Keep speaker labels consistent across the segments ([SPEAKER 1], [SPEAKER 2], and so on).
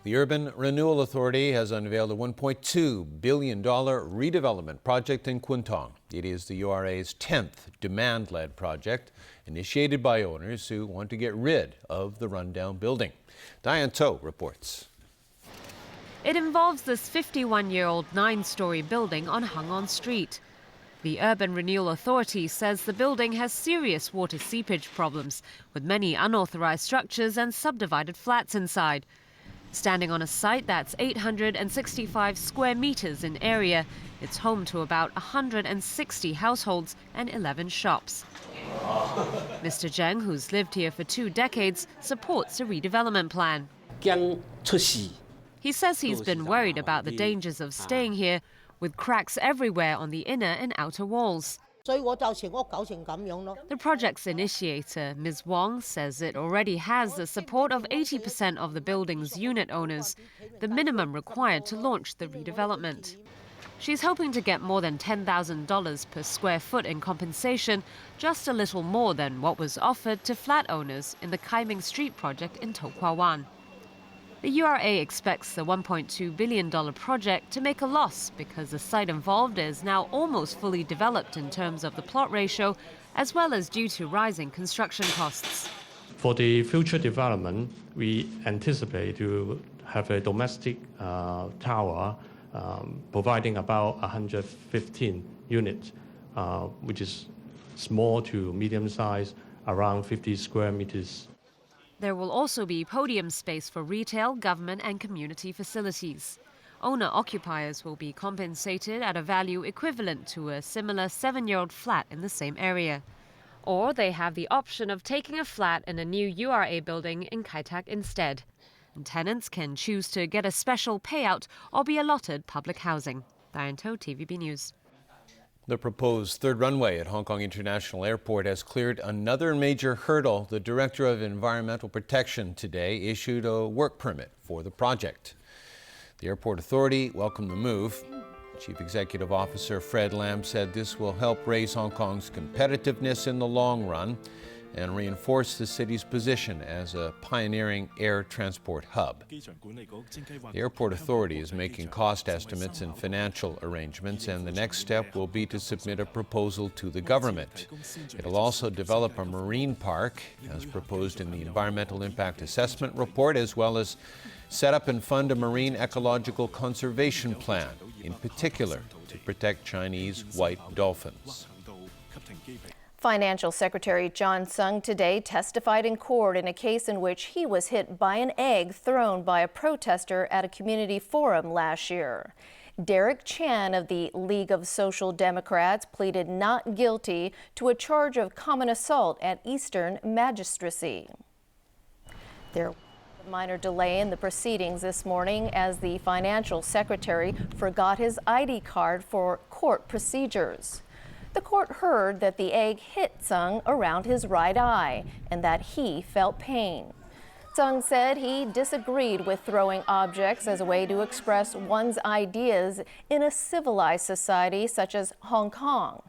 [SPEAKER 1] The Urban Renewal Authority has unveiled a $1.2 billion redevelopment project in Kwintong. It is the URA's 10th demand-led project, initiated by owners who want to get rid of the rundown building. Diane To reports.
[SPEAKER 2] It involves this 51-year-old 9-story building on Hung-on Street. The Urban Renewal Authority says the building has serious water seepage problems, with many unauthorized structures and subdivided flats inside. Standing on a site that's 865 square meters in area, it's home to about 160 households and 11 shops. Mr. Zheng, who's lived here for 2 decades, supports a redevelopment plan. He says he's been worried about the dangers of staying here, with cracks everywhere on the inner and outer walls. The project's initiator, Ms. Wong, says it already has the support of 80% of the building's unit owners, the minimum required to launch the redevelopment. She's hoping to get more than $10,000 per square foot in compensation, just a little more than what was offered to flat owners in the Kaiming Street project in To Kwa Wan. The URA expects the $1.2 billion project to make a loss because the site involved is now almost fully developed in terms of the plot ratio, as well as due to rising construction costs.
[SPEAKER 3] For the future development, we anticipate to have a domestic tower providing about 115 units, which is small to medium size, around 50 square meters.
[SPEAKER 2] There will also be podium space for retail, government and community facilities. Owner-occupiers will be compensated at a value equivalent to a similar 7-year-old flat in the same area. Or they have the option of taking a flat in a new URA building in Kai Tak instead. And tenants can choose to get a special payout or be allotted public housing. Diane To, TVB News.
[SPEAKER 1] The proposed third runway at Hong Kong International Airport has cleared another major hurdle. The Director of Environmental Protection today issued a work permit for the project. The Airport Authority welcomed the move. Chief Executive Officer Fred Lam said this will help raise Hong Kong's competitiveness in the long run and reinforce the city's position as a pioneering air transport hub. The Airport Authority is making cost estimates and financial arrangements, and the next step will be to submit a proposal to the government. It'll also develop a marine park, as proposed in the Environmental Impact Assessment Report, as well as set up and fund a marine ecological conservation plan, in particular to protect Chinese white dolphins.
[SPEAKER 4] Financial Secretary John Tsang today testified in court in a case in which he was hit by an egg thrown by a protester at a community forum last year. Derek Chan of the League of Social Democrats pleaded not guilty to a charge of common assault at Eastern Magistracy. There was a minor delay in the proceedings this morning as the Financial Secretary forgot his ID card for court procedures. The court heard that the egg hit Tsang around his right eye and that he felt pain. Tsang said he disagreed with throwing objects as a way to express one's ideas in a civilized society such as Hong Kong.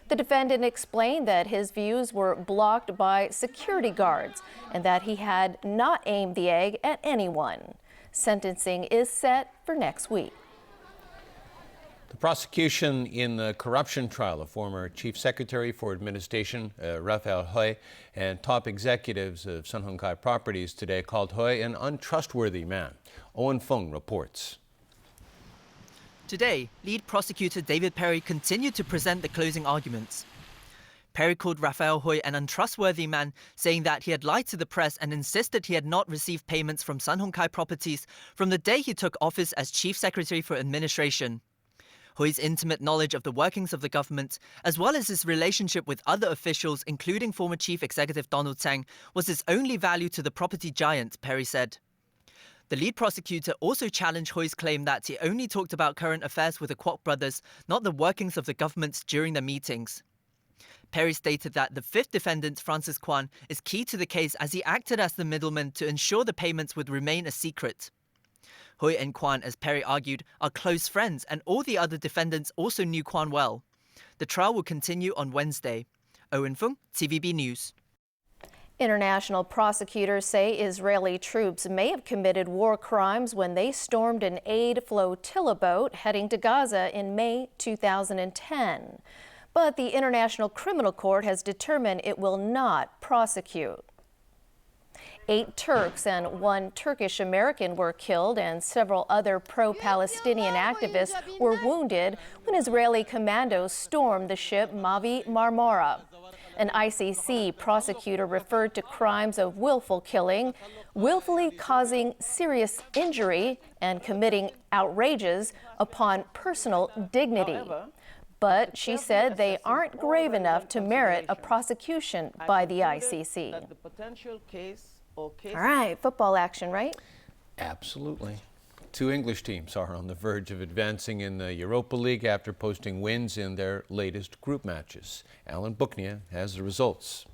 [SPEAKER 4] The defendant explained that his views were blocked by security guards and that he had not aimed the egg at anyone. Sentencing is set for next week.
[SPEAKER 1] The prosecution in the corruption trial of former Chief Secretary for Administration Raphael Hui and top executives of Sun Hung Kai Properties today called Hui an untrustworthy man. Owen Fung reports.
[SPEAKER 5] Today, lead prosecutor David Perry continued to present the closing arguments. Perry called Raphael Hui an untrustworthy man, saying that he had lied to the press and insisted he had not received payments from Sun Hung Kai Properties from the day he took office as Chief Secretary for Administration. Hui's intimate knowledge of the workings of the government, as well as his relationship with other officials, including former Chief Executive Donald Tsang, was his only value to the property giant, Perry said. The lead prosecutor also challenged Hui's claim that he only talked about current affairs with the Kwok brothers, not the workings of the government during the meetings. Perry stated that the fifth defendant, Francis Kwan, is key to the case as he acted as the middleman to ensure the payments would remain a secret. Hui and Kwan, as Perry argued, are close friends, and all the other defendants also knew Kwan well. The trial will continue on Wednesday. Owen Fung, TVB News.
[SPEAKER 4] International prosecutors say Israeli troops may have committed war crimes when they stormed an aid flotilla boat heading to Gaza in May 2010. But the International Criminal Court has determined it will not prosecute. 8 Turks and 1 Turkish American were killed, and several other pro-Palestinian activists were wounded when Israeli commandos stormed the ship Mavi Marmara. An ICC prosecutor referred to crimes of willful killing, willfully causing serious injury, and committing outrages upon personal dignity. But she said they aren't grave enough to merit a prosecution by the ICC. All right, football action, right?
[SPEAKER 1] Absolutely. 2 English teams are on the verge of advancing in the Europa League after posting wins in their latest group matches. Alan Booknia has the results.